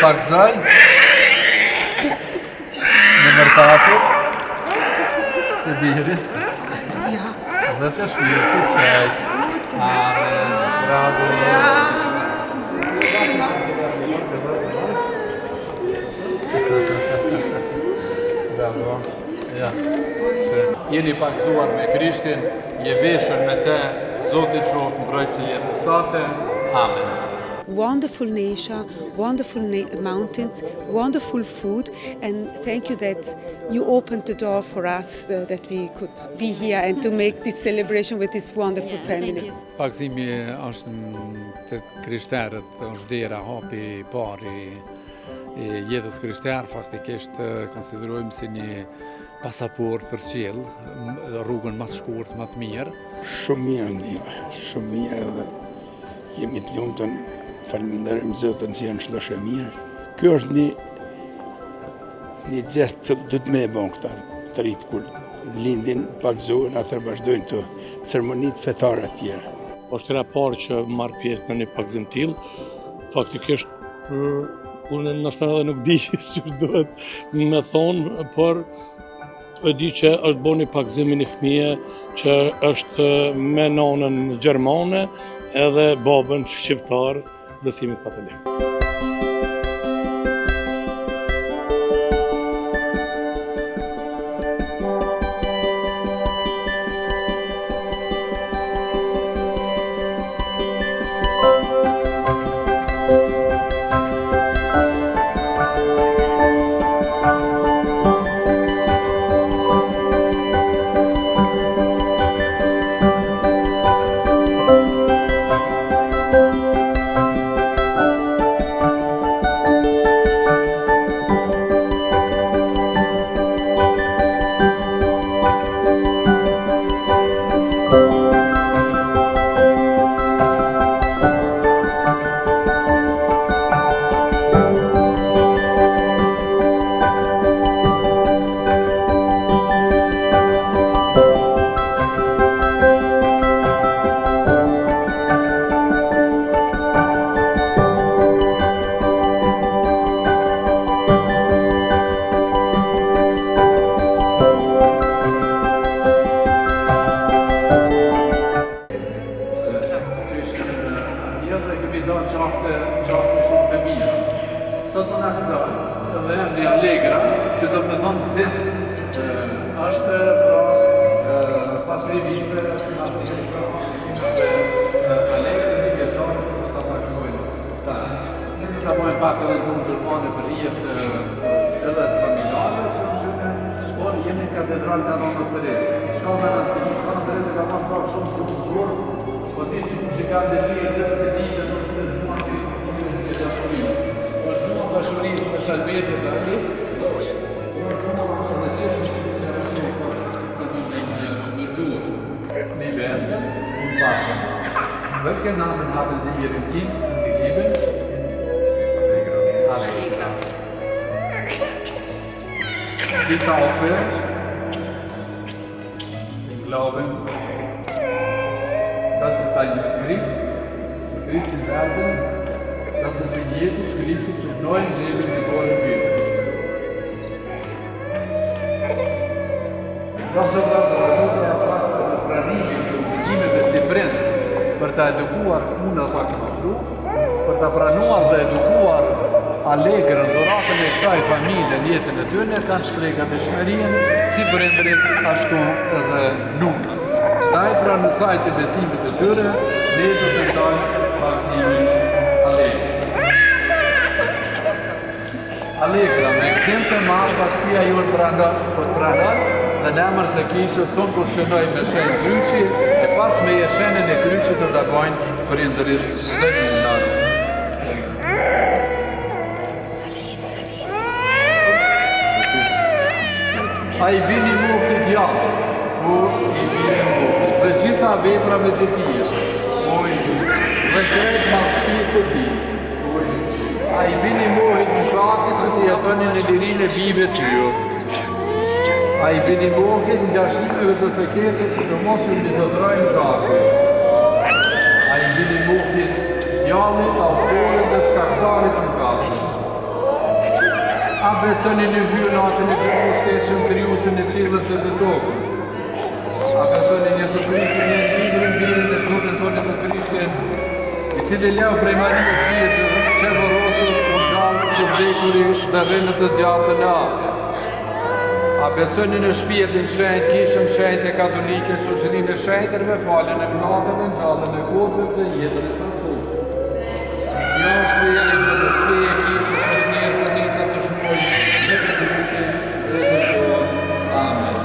pakzaj në mërkatur të birit dhe të shpirtit shajt. Amen. Bravo. Bravo. Ja. Jeni pakzuar me Krishtin, je veshur me te, Zotit qoftë mbrojtësi jetës sate. Amen. Wonderful nature, wonderful mountains, wonderful food, and thank you that you opened the door for us that we could be here and to make this celebration with this wonderful family. Pakzimi është të krishterët, është dera hapi I parë I jetës krishterë, faktikisht konsiderojmë si një pasaport për qiell, rrugën më të shkurtë, më të mirë. Shumë mirë ndihmë, shumë mirë dhe jemi të lumtur. Falenderojmë Zotin që janë çdo shë mirë. Ky është një gest që duhet me e bën këta të rit kur lindin, pakzohen, atëherë vazhdojnë të ceremonitë fetare të tjera. Është hera parë që marr pjesë në një pakzim të tillë. Faktikisht unë ndoshta edhe nuk di ç'është duhet me thonë, por e di që është bërë një pakzim një fëmije që është me nonën gjermane edhe babën shqiptar besimit katolik. Gjaste shumë të mirë. Sot në akzaj, edhe emri Allegra, që do me thonë gzim, është pasrivime, Allegra një vjeçare që do të pakzojnë ta. Ne do të bojnë pak edhe gjumë gjërmane për jetë edhe të familjare, por jemi në katedral në Romës të Reze. Shka me në të Romës të Reze ka thonë ka shumë gjumë zgurë, po ti gjumë që kanë desirë që të ditë në shtë dashurisë me salvetit dhe alisë, por shumë së në gjithë një që në shumë sot të një mërtuar. Një vendë, unë pakën. Dhe këna në hapën zi jerin kim, në të kibën. Allegra. Dita oferë, në glauben, das ist ein Christ, Christ in Werden, dass es in Jesus Christus durch neuen Leben geboren wird. Das ist das pranisje të obligimeve dhe si prind për të edukuar unë pak më shtu, për të pranuar dhe edukuar Allegrën dhuratën e kësaj familje në jetën e tyre, kanë shprehur dëshmërinë si prindrit ashtu edhe nuk. Staj pra në sajt e besimit të tyre, ne do të ndajmë pakzimin Allegra, me këtim të marë bashkësia ju të pranar dhe në emër të kishës sonë kur shënoj me shenë kryqi e pas me jeshenën e kryqi të dagojnë për indërit dhe një nërë. A I bini mu këtë djallë, ku I bini mu dhe gjitha veprave të tijë, dhe krejt malështisë të tijë. A I bini muhit në krati që të jetoni në lirin e bive të ju. A I bini muhit në gjashtimeve të së keqe që të mos ju mizotrojnë kati. A I bini muhit djallit, autorit dhe shkaktarit në katës. A besoni në hyrën atën e Gjallështetshëm, Krijuesin e qiellit dhe të tokës. A besoni në Jezu Krishtin, në librin virin e Zotit tonë Jezu Krishtin, i cili leu prej Marijës Vjetër, qevorosur, u gjallë, që vdekuri dhe rënë të djathtë në atë. A besoni në shpirtin shenjtë, kishën shenjtë e katolike, shoqërinë e shenjtërve, faljen e mënatëve, ngjalljen e kokëve dhe jetën e pasosur. Kjo është feja e shpirtit e kishës së njerëzve të jetë të shmoj, në Krishtin Zotin tonë. Amen.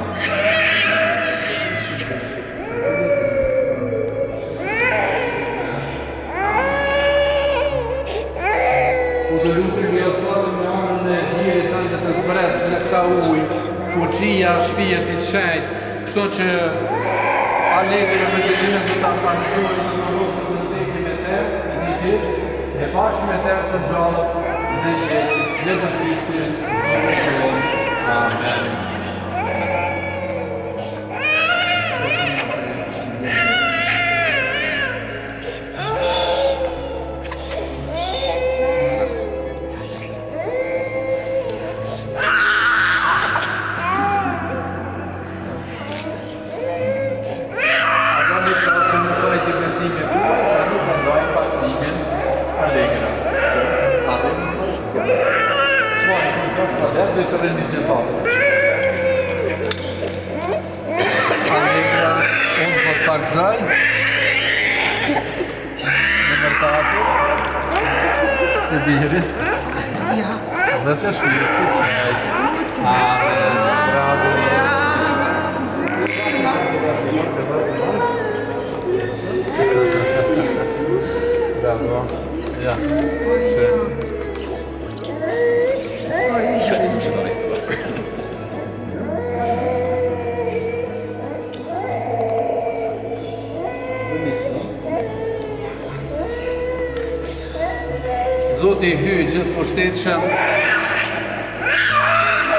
Po të lutem ju sot në anën e dijes tani të zbresë në këta ujë, fuqia shpirtit shenjtë, kështu që alegre me të dinë të ta sanësojnë në rrugë të ndekje me te, një ditë, e bashkë me te të gjallë dhe jetë të Krishtin Zotin tonë. Amen. Dhe së rëndi që tatë. Allegra, unë po të takzaj, në mërtatë, të birit, dhe të shpirtit shenjtë. Amen. Bravo. Bravo. Ja, schön. Zoti i hyjë gjithë pushtetshëm,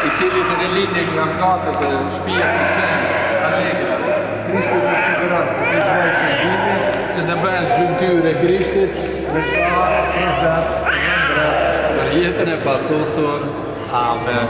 i cili të rilini nga katët e shpirtit shenjtë, allegra, Krishti të sigurat për të gjojë shëndime, që në bëjnë gjymtyre Krishtit, me shfarë, prezat, rëndrat, për jetën e pasosur. Amen.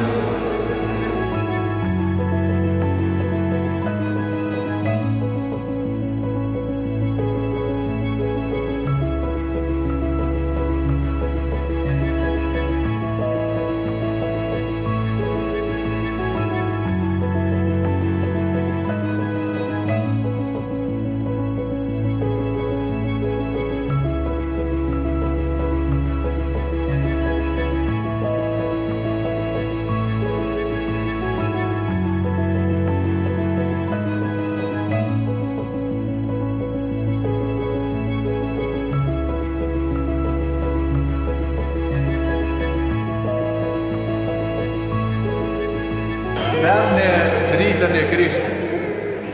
Merë në dritën e Krishtit.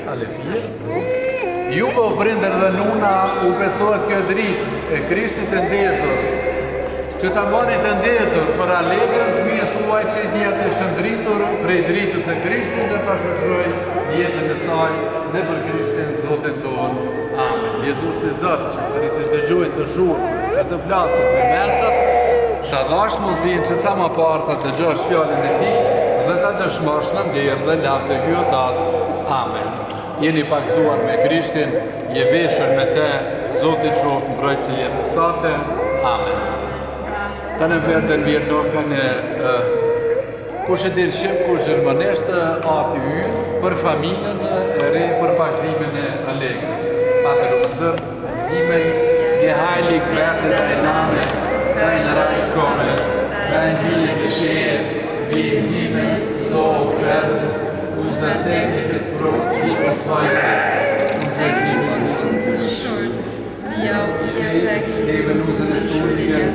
Halefia. Ju po prindër dhe nuna u besohet kjo dritë e Krishtit të ndezur, që ta mbani të ndezur për alegrën fëmijët tuaj që i tjetë e shëndritur prej dritës e Krishtit dhe ta shoqëroj jetën e saj dhe për Krishtin Zotin tonë. Amen. Jezus i Zot, që të rritë të dëgjojë të shurë, e të flasët dhe mersat, ta dhash mundësin që sa ma parë të dëgjosh fjallin e ti, dhe ta dëshmosh në ndirë dhe lavë të hyotat. Amen. Jeni paktuar me Krishtin, je veshur me te, Zotit qoftë mbrojtësi jetës sate. Amen. Të në verë të nvirë nërkën e kush e din shqip, kush gjermanisht, ati ynë, për familjen e re, për paktimin e alegrës. Pater unser, Himmel, geheiligt werde dein Name, dein Reich komme, dein Wille geschehe, wie im Himmel, so auf Erden. Unser tägliches Brot gib uns heute und vergib uns unsere Schuld, wie auch wir vergeben unsere Schuldigen.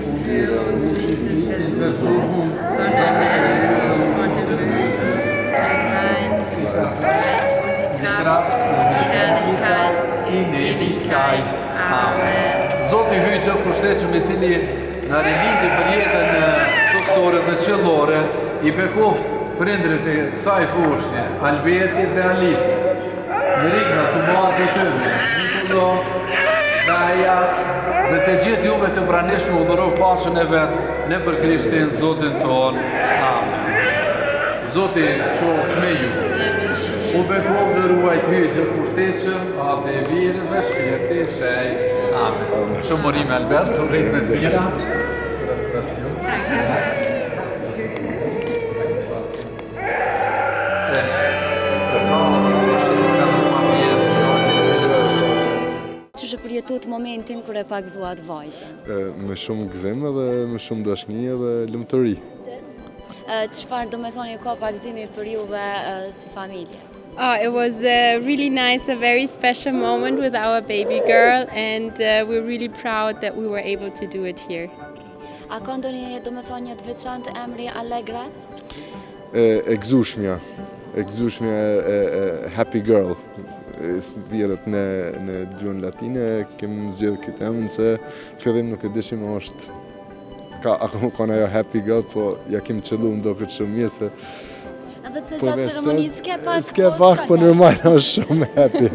Und führe uns nicht in Versuchung, sondern erlöse uns von dem Bösen. Denn dein ist das Reich und die Kraft und die Herrlichkeit in Ewigkeit. Amen. Zoti hyjë që pushteqëm I cili në rilindi për jetën toksore dhe qëllore, I bekoft prindrit e kësaj fushnje, Albertit dhe Alisë, në rikna të matë të tëve, Nikola, Daja, dhe të gjithë juve të pranishme u dhërov pashën e vetë, ne për Krishtin Zotin tonë. Amen. Zoti qoftë me ju. U bekov dhe ruajt hyqë pushtetshëm, atë e virë dhe shpirti shej. Amen. Shëmërim Albert, u rejtë me të mira. Që përjetot momentin kër e pagzuat vajzën? Me shumë gëzim edhe me shumë dashni edhe lumturi. Çfarë do me thoni ka pagzimi për juve si familje? It was really nice, a very special moment with our baby girl, and we're really proud that we were able to do it here. A ka ndonjë do me thoni të veçantë emri Allegra? E gëzueshmja happy girl. Thjerët në gjuhën latine kemi zgjedhë këtë emrin se fillim nuk e dishim është ka ajo happy girl, po ja kemi qëllu më do këtë shumë mirë se Edhe pse gjatë ceremonisë s'ke pak, po normal është shumë happy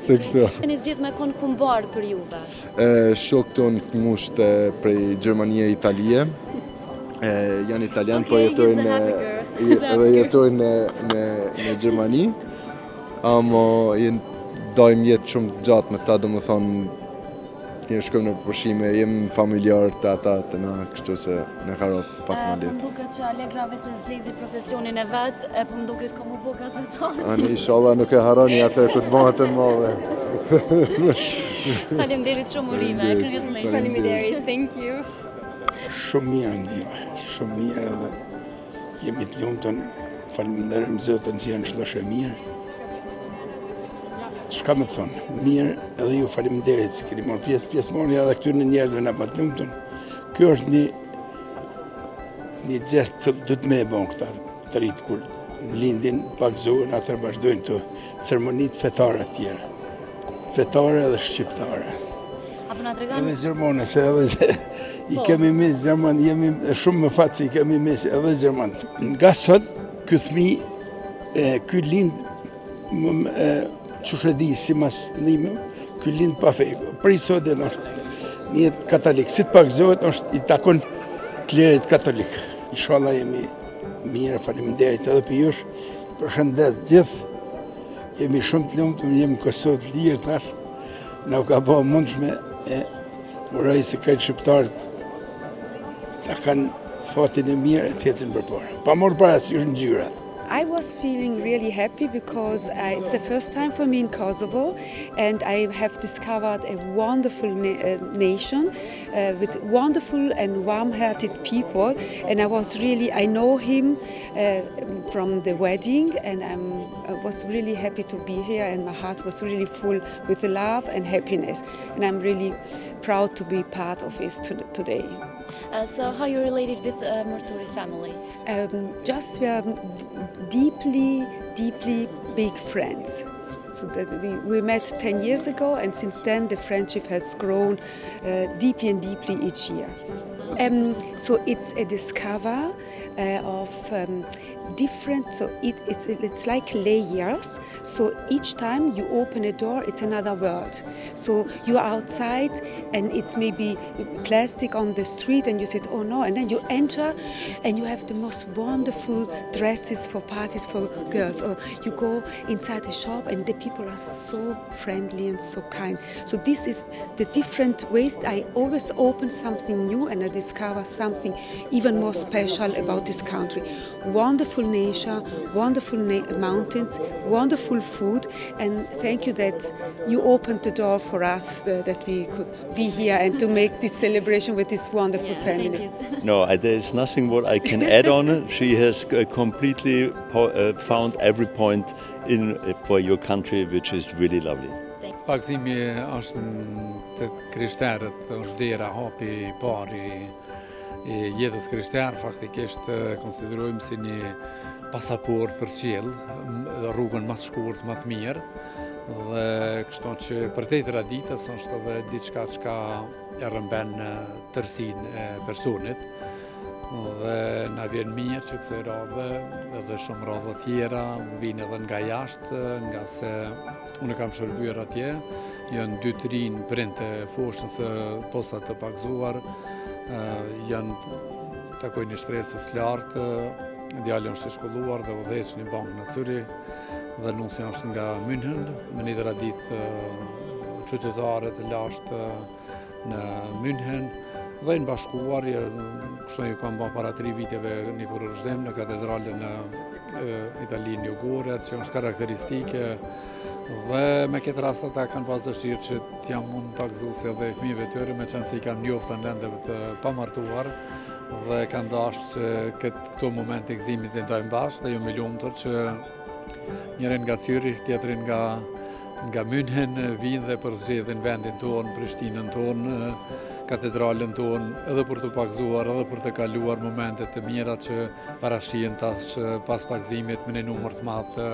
se kështu. Keni zgjedhë me konë kumbar për juve? Shokët tonë të ngushtë prej Gjermanie e Italie, janë italian, po jetojnë në Gjermani. Amo dajmë jetë shumë gjatë me ta, do më thonë, një shkojmë në përshime, jemi familjarë të ata të na, kështu se në karo pak më letë. Më duket që Allegra veç e zgjidhi profesionin e vetë, e më duket ka më buka se thonë. Ani, inshallah, nuk e haroni atë këtë bëhet të mëve. Faleminderit shumë urime, congratulations. Faleminderit, thank you. Shumë mirë ndihme, shumë mirë edhe jemi të lumtur, faleminderim Zotin që janë çdo mirë. Çka më thonë, mirë edhe ju faleminderit që keni marrë pjesëmarrje edhe këtyre njerëzve na pa të lumtur. Ky është një gest që do të më e bën këta të rit kur lindin pagzohen atë vazhdojnë të ceremonitë fetare të tjera. Fetare edhe shqiptare. Apo na tregon Edhe gjermane, se edhe i kemi mis gjerman, jemi shumë më fat që i kemi mis edhe gjerman. Nga sot ky fëmijë ky lind që di si mas nime, ky lind pa fe. Për i sot e është një katolik. Si të pagzohet, është i takon klerit katolik. Inshallah jemi mirë, faleminderit edhe për jush. Përshëndes gjithë. Jemi shumë të lumtur, jemi Kosovë të lirë tash. Na u ka bërë mundshme e uroj se këtë shqiptarët ta kanë fatin e mirë e të ecin përpara. Pa marrë parasysh ngjyrat. I was feeling really happy because it's the first time for me in Kosovo, and I have discovered a wonderful nation with wonderful and warm-hearted people, and I know him from the wedding, and I was really happy to be here, and my heart was really full with love and happiness, and I'm really proud to be part of it today. So how you related with Murturi family? Just we are deeply big friends. So that we met 10 years ago, and since then the friendship has grown deeply and deeply each year. So it's a discover of different, so it's like layers, so each time you open a door it's another world. So you're outside and it's maybe plastic on the street and you said, oh no, and then you enter and you have the most wonderful dresses for parties for girls, or you go inside a shop and the people are so friendly and so kind. So this is the different ways. I always open something new and I discover something even more special about this country. Wonderful nation, wonderful mountains, wonderful food, and thank you that you opened the door for us that we could be here and to make this celebration with this wonderful family. No, there's nothing what I can add on it. She has completely found every point in for your country, which is really lovely. Pagzimi është të krishterët, është dera hapi I parë I jetës krishterë, faktikisht konsiderojmë si një pasaport për qiell, rrugën më të shkurtër, më të mirë, dhe kështu që për te traditës është edhe diçka që e rrëmben tërsinë e personit, dhe na vjen mirë që kësaj radhe edhe shumë radhë tjera vinë edhe nga jashtë, nga se unë kam shërbyer atje, janë 2 rinë printe foshës së posa të pagzuar, janë takojnë një shtresës lartë, djali është i shkolluar dhe udhëheq në bankë në Zürich dhe nusja është nga München, me një traditë qytetare të lashtë në München dhe në bashkuar, kështu ju kam bërë para 3 viteve një kurërzim në katedralën në Italinë Jugore, që është karakteristike dhe me këtë rast ata kanë pas dëshirë që t'jam mund pakzuese edhe fëmijëve tyre, me qenë se i kanë njohur në lendeve të pamartuar dhe kanë dashur që këto momente gëzimit të ndajmë bashkë dhe ju me lumtur që njërin nga Zürich, tjetrin nga München vinë dhe përzgjedhin vendin tonë, Prishtinën tonë, katedralën tonë, edhe për të pakzuar, edhe për të kaluar momentet të mira që parashihen tash pas pakzimit me një numër të madh të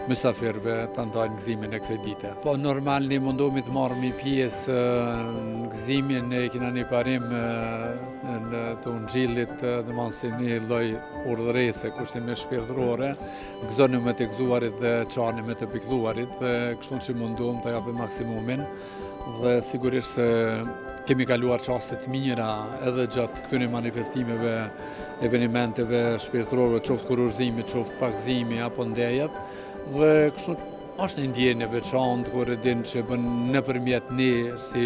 mysafirëve të ndajnë gëzimin e kësaj dite. Po normal ne mundohemi të marrëmi pjesë në gëzimin, ne kena një parim në të ungjillit, domethënë si një lloj urdhërese kushtimisht shpirtërore, gëzoni me të gëzuarit dhe çani me të pikëlluarit dhe kështu që mundohem të japim maksimumin dhe sigurisht se kemi kaluar çaste të mira edhe gjatë këtyre manifestimeve, evenimenteve shpirtërore, qoftë kurorëzimi, qoftë pakëzimi apo ndejat, dhe kështu është një ndjenjë e veçantë kur e din që bën nëpërmjet ne si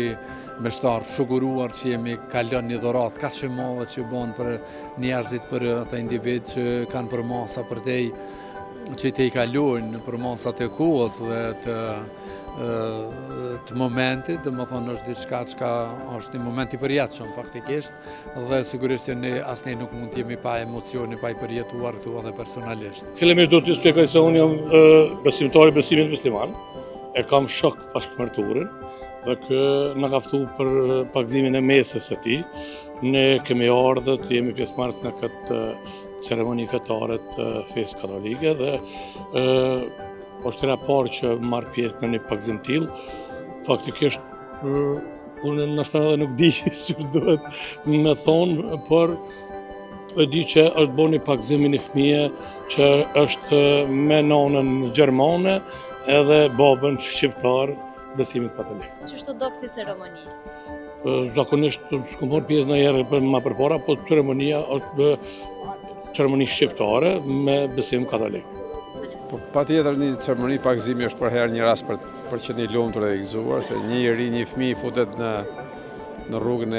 meshtar shuguruar që jemi kalon një dhuratë kaq të madhe që bën për njerëzit, për ata individ që kanë për masa për te që te i kalojnë për masat e kohës dhe të momentit, dhe më thonë është diçka që është një moment i përjetshëm faktikisht dhe sigurisht që ne asnjë nuk mund të jemi pa emocione, pa i përjetuar këtu edhe personalisht. Fillimisht do t'ju shpjegoj se unë jam besimtar i besimit musliman, e kam shok bashkëmarturin dhe kë na ka ftuar për pakëzimin e mesës së tij. Ne kemi ardhur të jemi pjesëmarrës në këtë ceremoni fetare të fesë katolike dhe është hera parë që marr pjesë në një pakëzim tillë. Faktikisht unë ndoshta edhe nuk di si duhet me thonë, por e di që është bërë një pakëzim një fëmije që është me nanën gjermane edhe babën shqiptar besimit katolik. Ç'është do si ceremoni? Zakonisht s'kam marrë pjesë ndonjëherë më përpara, po ceremonia është ceremoni shqiptare me besim katolik. Patjetër një ceremoni pakëzimi është për herë një rast për që një lumtur dhe i gëzuar, se një fëmijë futet në rrugën e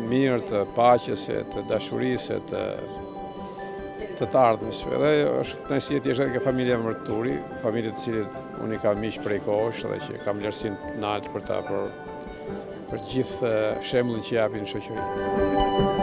mirë të paqes, të dashurisë, të ardhmes. Edhe është kënaqësi të jesh edhe ke familja mërturi, familje të cilit unë i kam miq prej kohësh dhe që kam vlerësinë të lartë për gjithë shembullin që japin në shoqëri.